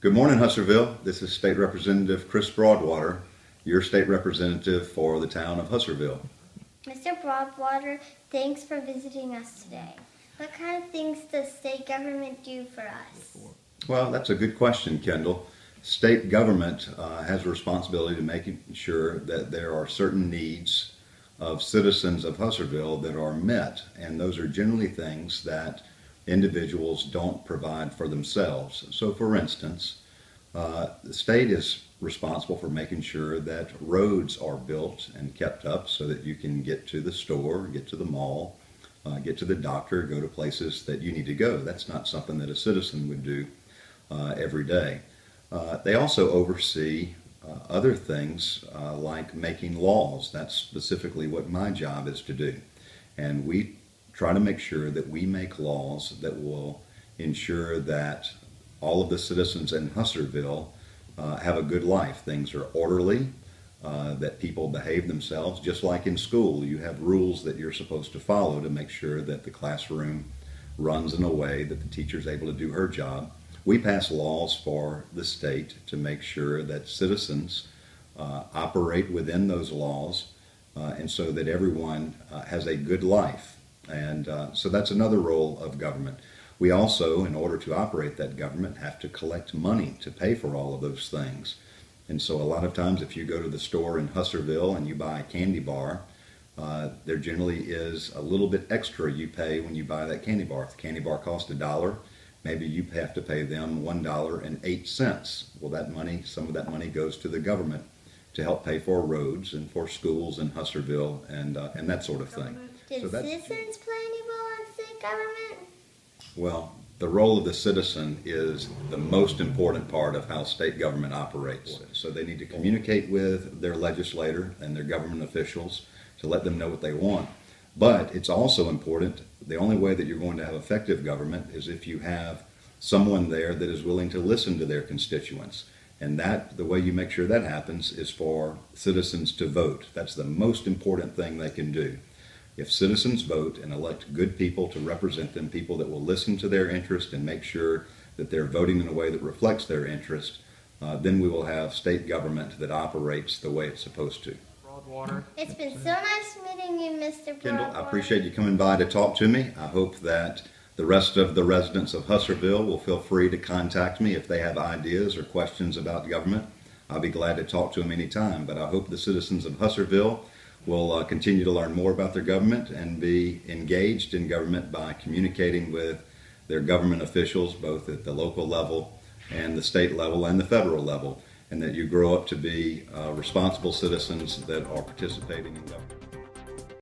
Good morning, Husserville. This is State Representative Chris Broadwater, your state representative for the town of Husserville. Mr. Broadwater, thanks for visiting us today. What kind of things does state government do for us? Well, that's a good question, Kendall. State government has a responsibility to making sure that there are certain needs of citizens of Husserville that are met, and those are generally things that individuals don't provide for themselves. So, for instance, the state is responsible for making sure that roads are built and kept up so that you can get to the store, get to the mall, get to the doctor, go to places that you need to go. That's not something that a citizen would do every day. They also oversee other things like making laws. That's specifically what my job is to do. And we try to make sure that we make laws that will ensure that all of the citizens in Husserville have a good life. Things are orderly, that people behave themselves. Just like in school, you have rules that you're supposed to follow to make sure that the classroom runs in a way that the teacher is able to do her job. We pass laws for the state to make sure that citizens operate within those laws and so that everyone has a good life. And so that's another role of government. We also, in order to operate that government, have to collect money to pay for all of those things. And so a lot of times if you go to the store in Husserville and you buy a candy bar, there generally is a little bit extra you pay when you buy that candy bar. If the candy bar costs $1, maybe you have to pay them $1.08. Well, that money, some of that money goes to the government to help pay for roads and for schools in Husserville and that sort of thing. Did citizens play any role in state government? Well, the role of the citizen is the most important part of how state government operates. So they need to communicate with their legislator and their government officials to let them know what they want. But it's also important, the only way that you're going to have effective government is if you have someone there that is willing to listen to their constituents. And that, the way you make sure that happens is for citizens to vote. That's the most important thing they can do. If citizens vote and elect good people to represent them, people that will listen to their interest and make sure that they're voting in a way that reflects their interest, then we will have state government that operates the way it's supposed to. Broadwater. It's been so nice meeting you, Mr. Broadwater. Kendall, I appreciate you coming by to talk to me. I hope that the rest of the residents of Husserville will feel free to contact me if they have ideas or questions about government. I'll be glad to talk to them anytime, but I hope the citizens of Husserville will continue to learn more about their government and be engaged in government by communicating with their government officials, both at the local level and the state level and the federal level, and that you grow up to be responsible citizens that are participating in government.